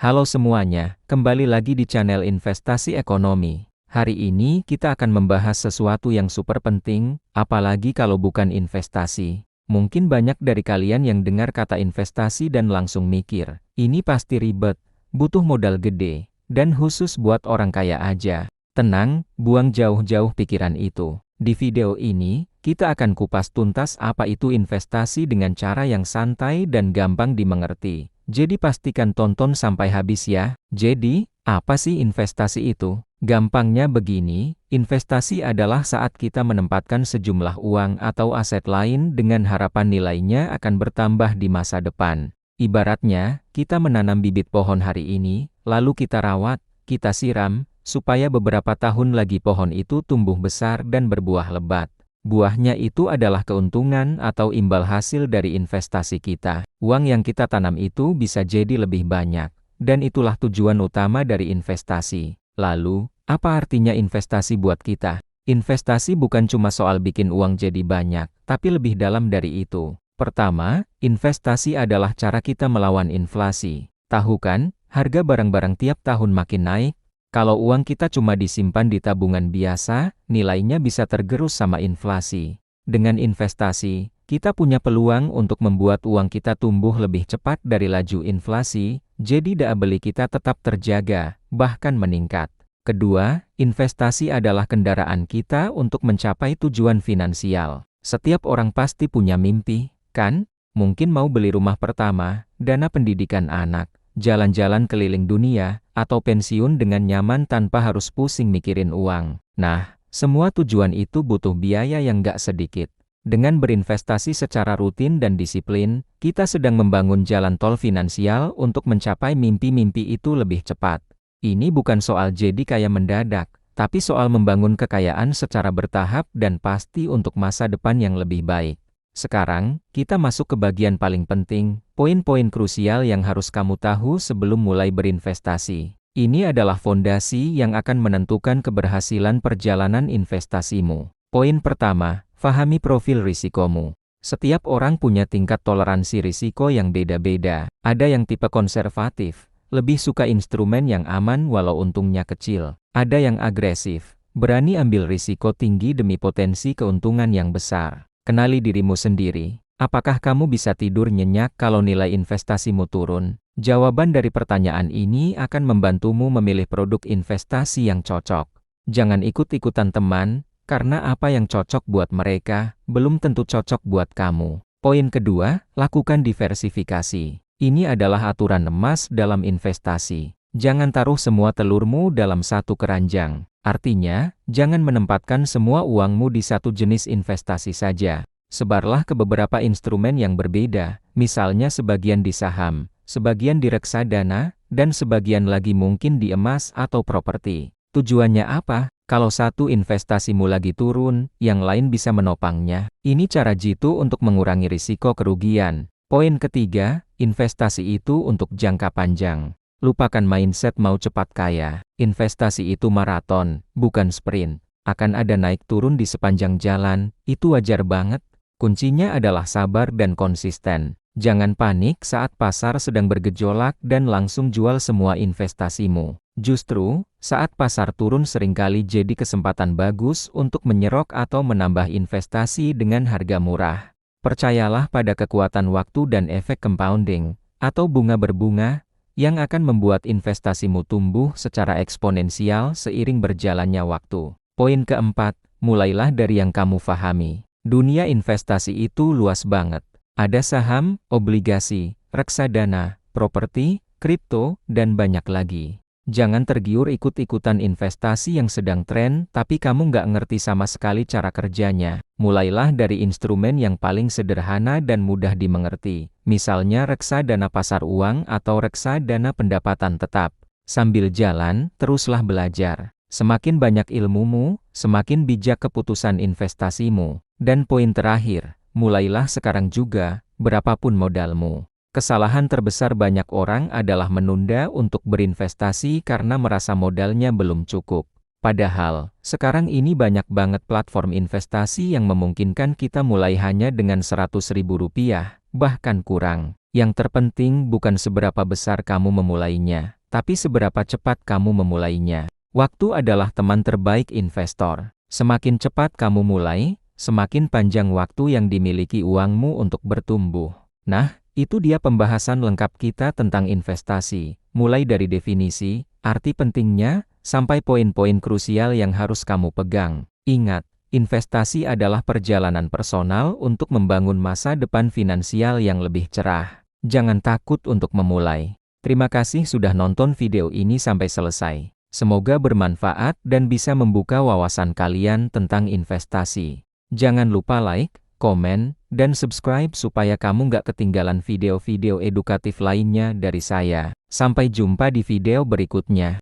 Halo semuanya, kembali lagi di channel Investasi Ekonomi. Hari ini kita akan membahas sesuatu yang super penting, apalagi kalau bukan investasi. Mungkin banyak dari kalian yang dengar kata investasi dan langsung mikir, ini pasti ribet, butuh modal gede, dan khusus buat orang kaya aja. Tenang, buang jauh-jauh pikiran itu. Di video ini, kita akan kupas tuntas apa itu investasi dengan cara yang santai dan gampang dimengerti. Jadi pastikan tonton sampai habis ya. Jadi, apa sih investasi itu? Gampangnya begini, investasi adalah saat kita menempatkan sejumlah uang atau aset lain dengan harapan nilainya akan bertambah di masa depan. Ibaratnya, kita menanam bibit pohon hari ini, lalu kita rawat, kita siram, supaya beberapa tahun lagi pohon itu tumbuh besar dan berbuah lebat. Buahnya itu adalah keuntungan atau imbal hasil dari investasi kita. Uang yang kita tanam itu bisa jadi lebih banyak, dan itulah tujuan utama dari investasi. Lalu, apa artinya investasi buat kita? Investasi bukan cuma soal bikin uang jadi banyak, tapi lebih dalam dari itu. Pertama, investasi adalah cara kita melawan inflasi. Tahu kan, harga barang-barang tiap tahun makin naik. Kalau uang kita cuma disimpan di tabungan biasa, nilainya bisa tergerus sama inflasi. Dengan investasi, kita punya peluang untuk membuat uang kita tumbuh lebih cepat dari laju inflasi, jadi daya beli kita tetap terjaga, bahkan meningkat. Kedua, investasi adalah kendaraan kita untuk mencapai tujuan finansial. Setiap orang pasti punya mimpi, kan? Mungkin mau beli rumah pertama, dana pendidikan anak, jalan-jalan keliling dunia, atau pensiun dengan nyaman tanpa harus pusing mikirin uang. Nah, semua tujuan itu butuh biaya yang gak sedikit. Dengan berinvestasi secara rutin dan disiplin, kita sedang membangun jalan tol finansial untuk mencapai mimpi-mimpi itu lebih cepat. Ini bukan soal jadi kaya mendadak, tapi soal membangun kekayaan secara bertahap dan pasti untuk masa depan yang lebih baik. Sekarang, kita masuk ke bagian paling penting, poin-poin krusial yang harus kamu tahu sebelum mulai berinvestasi. Ini adalah fondasi yang akan menentukan keberhasilan perjalanan investasimu. Poin pertama, pahami profil risikomu. Setiap orang punya tingkat toleransi risiko yang beda-beda. Ada yang tipe konservatif, lebih suka instrumen yang aman walau untungnya kecil. Ada yang agresif, berani ambil risiko tinggi demi potensi keuntungan yang besar. Kenali dirimu sendiri. Apakah kamu bisa tidur nyenyak kalau nilai investasimu turun? Jawaban dari pertanyaan ini akan membantumu memilih produk investasi yang cocok. Jangan ikut-ikutan teman, karena apa yang cocok buat mereka, belum tentu cocok buat kamu. Poin kedua, lakukan diversifikasi. Ini adalah aturan emas dalam investasi. Jangan taruh semua telurmu dalam satu keranjang. Artinya, jangan menempatkan semua uangmu di satu jenis investasi saja. Sebarlah ke beberapa instrumen yang berbeda, misalnya sebagian di saham, sebagian di reksadana, dan sebagian lagi mungkin di emas atau properti. Tujuannya apa? Kalau satu investasimu lagi turun, yang lain bisa menopangnya. Ini cara jitu untuk mengurangi risiko kerugian. Poin ketiga, investasi itu untuk jangka panjang. Lupakan mindset mau cepat kaya. Investasi itu maraton, bukan sprint. Akan ada naik turun di sepanjang jalan, itu wajar banget. Kuncinya adalah sabar dan konsisten. Jangan panik saat pasar sedang bergejolak dan langsung jual semua investasimu. Justru, saat pasar turun seringkali jadi kesempatan bagus untuk menyerok atau menambah investasi dengan harga murah. Percayalah pada kekuatan waktu dan efek compounding, atau bunga berbunga, yang akan membuat investasimu tumbuh secara eksponensial seiring berjalannya waktu. Poin keempat, mulailah dari yang kamu pahami. Dunia investasi itu luas banget. Ada saham, obligasi, reksadana, properti, kripto, dan banyak lagi. Jangan tergiur ikut-ikutan investasi yang sedang tren, tapi kamu nggak ngerti sama sekali cara kerjanya. Mulailah dari instrumen yang paling sederhana dan mudah dimengerti. Misalnya reksadana pasar uang atau reksadana pendapatan tetap. Sambil jalan, teruslah belajar. Semakin banyak ilmumu, semakin bijak keputusan investasimu. Dan poin terakhir, mulailah sekarang juga, berapapun modalmu. Kesalahan terbesar banyak orang adalah menunda untuk berinvestasi karena merasa modalnya belum cukup. Padahal, sekarang ini banyak banget platform investasi yang memungkinkan kita mulai hanya dengan Rp100.000, bahkan kurang. Yang terpenting bukan seberapa besar kamu memulainya, tapi seberapa cepat kamu memulainya. Waktu adalah teman terbaik investor. Semakin cepat kamu mulai, semakin panjang waktu yang dimiliki uangmu untuk bertumbuh. Nah, itu dia pembahasan lengkap kita tentang investasi, mulai dari definisi, arti pentingnya, sampai poin-poin krusial yang harus kamu pegang. Ingat, investasi adalah perjalanan personal untuk membangun masa depan finansial yang lebih cerah. Jangan takut untuk memulai. Terima kasih sudah nonton video ini sampai selesai. Semoga bermanfaat dan bisa membuka wawasan kalian tentang investasi. Jangan lupa like, komen, dan subscribe supaya kamu nggak ketinggalan video-video edukatif lainnya dari saya. Sampai jumpa di video berikutnya.